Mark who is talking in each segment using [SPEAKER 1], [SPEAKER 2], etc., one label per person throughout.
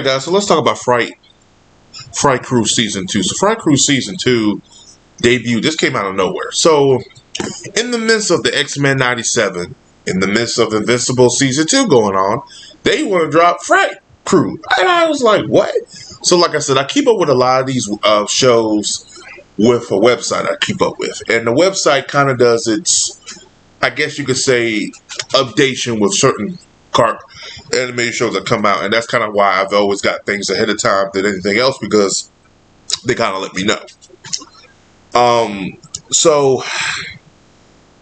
[SPEAKER 1] Guys, so let's talk about Fright Crew Season 2. So Fright Crew Season 2 debuted. This came out of nowhere. So in the midst of the X-Men 97, in the midst of Invincible Season 2 going on, they want to drop Fright Crew. And I was like, what? So like I said, I keep up with a lot of these shows with a website I keep up with. And the website kind of does its, I guess you could say, updation with certain animated shows that come out. And that's kind of why I've always got things ahead of time than anything else, because they kind of let me know. So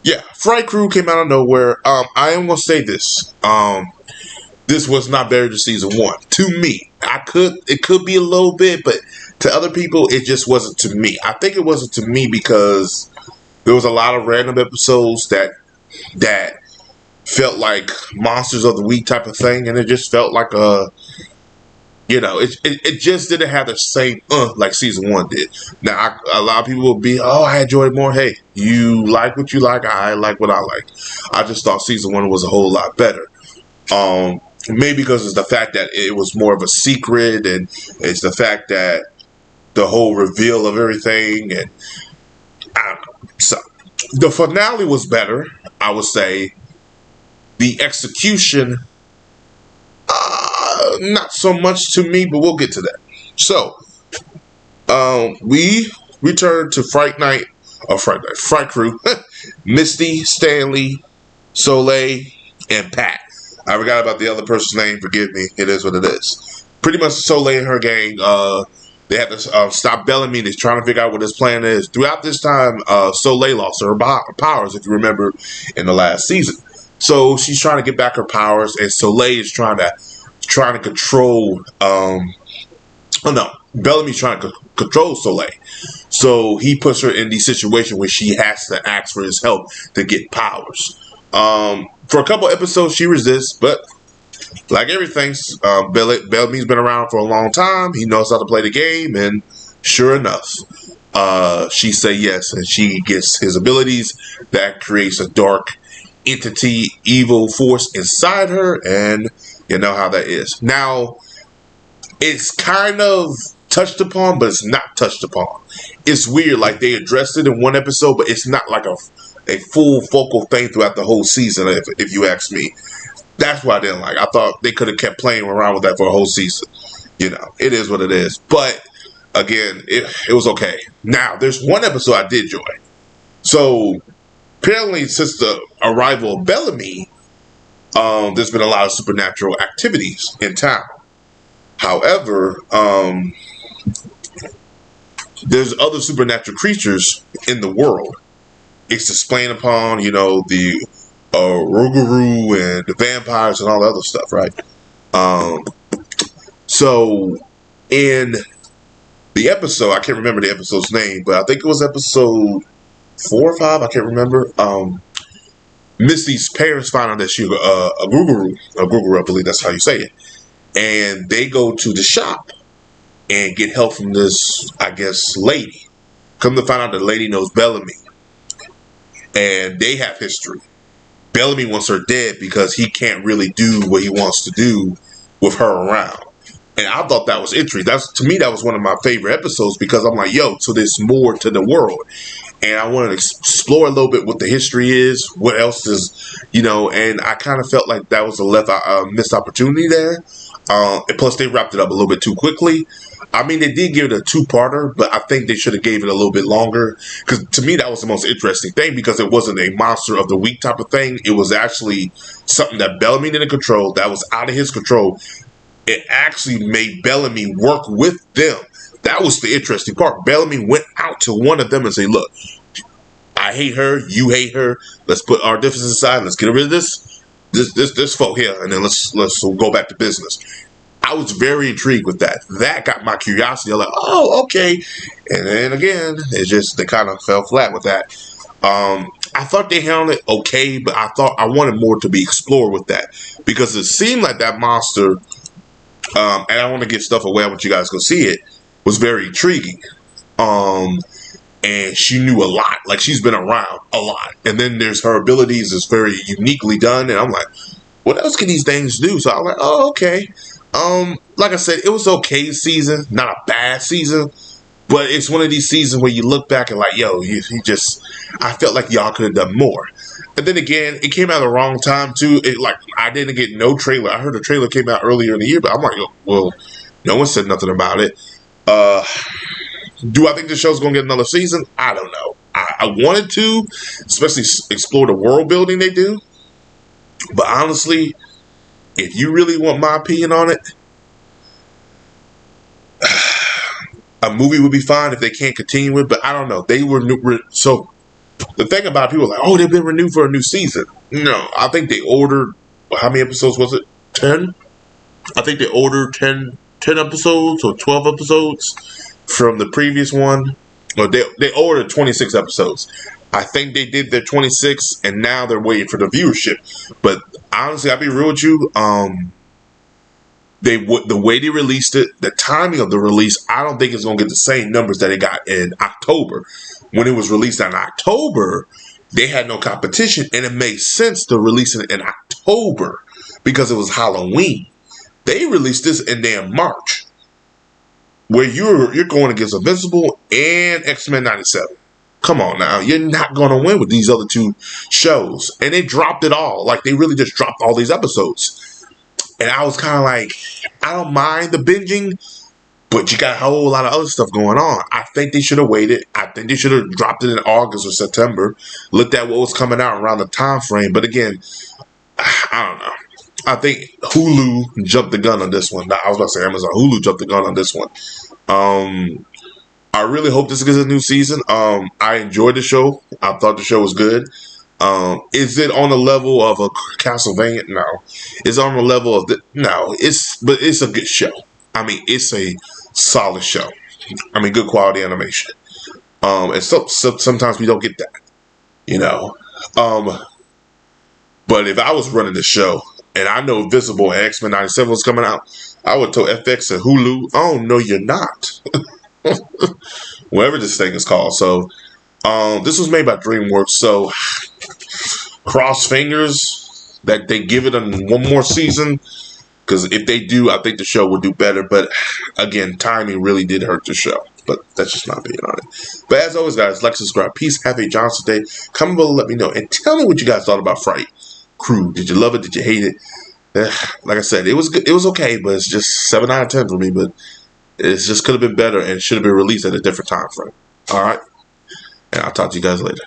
[SPEAKER 1] yeah, Fright Crew came out of nowhere. I am gonna say this. This was not better than season 1. To me. It could be a little bit, but to other people it just wasn't to me. I think it wasn't to me because there was a lot of random episodes that felt like Monsters of the Week type of thing, and it just felt like it just didn't have the same like season 1 did. Now, a lot of people will be, I enjoyed more. Hey, you like what you like, I like what I like. I just thought season 1 was a whole lot better. Maybe because it's the fact that it was more of a secret, and it's the fact that the whole reveal of everything, and I don't know. So, the finale was better, I would say. The execution, not so much to me, but we'll get to that. So, we return to Fright Crew, Misty, Stanley, Soleil, and Pat. I forgot about the other person's name. Forgive me. It is what it is. Pretty much Soleil and her gang, they have to stop Bellamy. They're trying to figure out what his plan is. Throughout this time, Soleil lost her powers, if you remember, in the last season. So she's trying to get back her powers, and Soleil is trying to control. Bellamy's trying to control Soleil. So he puts her in the situation where she has to ask for his help to get powers. For a couple episodes, she resists, but like everything, Bellamy's been around for a long time. He knows how to play the game, and sure enough, she say yes, and she gets his abilities. That creates a dark entity, evil force inside her, and you know how that is. Now, it's kind of touched upon, but it's not touched upon. It's weird, like they addressed it in one episode, but it's not like a full focal thing throughout the whole season, if you ask me. That's why I didn't like. I thought they could have kept playing around with that for a whole season. It is what it is. But again, it was okay. Now, there's one episode I did enjoy. So apparently, since the arrival of Bellamy, there's been a lot of supernatural activities in town. However, there's other supernatural creatures in the world. It's explained upon, the Rougarou and the vampires and all the other stuff, right? So in the episode, I can't remember the episode's name, but I think it was episode 4 or 5, I can't remember. Misty's parents find out that she's a Rougarou, I believe that's how you say it. And they go to the shop and get help from this, I guess, lady. Come to find out the lady knows Bellamy. And they have history. Bellamy wants her dead because he can't really do what he wants to do with her around. And I thought that was interesting. To me, that was one of my favorite episodes, because I'm like, so there's more to the world. And I wanted to explore a little bit what the history is, what else is, and I kind of felt like that was a missed opportunity there. And plus, they wrapped it up a little bit too quickly. I mean, they did give it a 2-parter, but I think they should have gave it a little bit longer. Because to me, that was the most interesting thing, because it wasn't a Monster of the Week type of thing. It was actually something that Bellamy didn't control, that was out of his control. It actually made Bellamy work with them. That was the interesting part. Bellamy went out to one of them and said, look, I hate her, you hate her. Let's put our differences aside. Let's get rid of this folk here, and then let's go back to business. I was very intrigued with that. That got my curiosity. I'm like, oh, okay. And then again, they kind of fell flat with that. I thought they handled it okay, but I wanted more to be explored with that, because it seemed like that monster, and I want to give stuff away. I want you guys to go see it, was very intriguing. And she knew a lot. Like, she's been around a lot. And then there's her abilities is very uniquely done. And I'm like, what else can these things do? So I'm like, oh, okay. Like I said, it was okay season, not a bad season, but it's one of these seasons where you look back and like, yo, you just, I felt like y'all could have done more. And then again, it came out at the wrong time too. It like I didn't get no trailer. I heard the trailer came out earlier in the year, but I'm like, well, no one said nothing about it. Do I think the show's gonna get another season? I don't know. I wanted to, especially explore the world building they do. But honestly, if you really want my opinion on it, a movie would be fine if they can't continue it. But I don't know. They were so. The thing about people like, oh, they've been renewed for a new season. No, I think they ordered. How many episodes was it? 10. I think they ordered 10 episodes or 12 episodes from the previous one. Well, they ordered 26 episodes. I think they did their 26, and now they're waiting for the viewership. But honestly, I'll be real with you. The way they released it, the timing of the release, I don't think it's going to get the same numbers that it got in October. When it was released in October, they had no competition, and it made sense to release it in October because it was Halloween. They released this in damn March, where you're going against Invincible and X-Men 97. Come on now, you're not going to win with these other two shows. And they dropped it all. Like, they really just dropped all these episodes. And I was kind of like, I don't mind the binging, but you got a whole lot of other stuff going on. I think they should have waited. I think they should have dropped it in August or September, looked at what was coming out around the time frame. But again, I don't know. I think Hulu jumped the gun on this one. I was about to say Amazon. Hulu jumped the gun on this one. I really hope this gets a new season. I enjoyed the show. I thought the show was good. Is it on the level of a Castlevania? No. It's on the level of no. But it's a good show. I mean, it's a solid show. I mean, good quality animation. And sometimes we don't get that, you know. But if I was running the show and I know Visible and X-Men 97 was coming out, I would tell FX and Hulu, oh, no, you're not. Whatever this thing is called. So, this was made by DreamWorks. So, cross fingers that they give it one more season. Because if they do, I think the show will do better. But, again, timing really did hurt the show. But that's just my opinion on it. But as always, guys, like, subscribe. Peace. Have a Johnson day. Comment below, let me know. And tell me what you guys thought about Fright. Crew. Did you love it? Did you hate it? Like I said, it was good. It was okay, but it's just 7 out of 10 for me. But it just could have been better and should have been released at a different time frame. All right? And I'll talk to you guys later.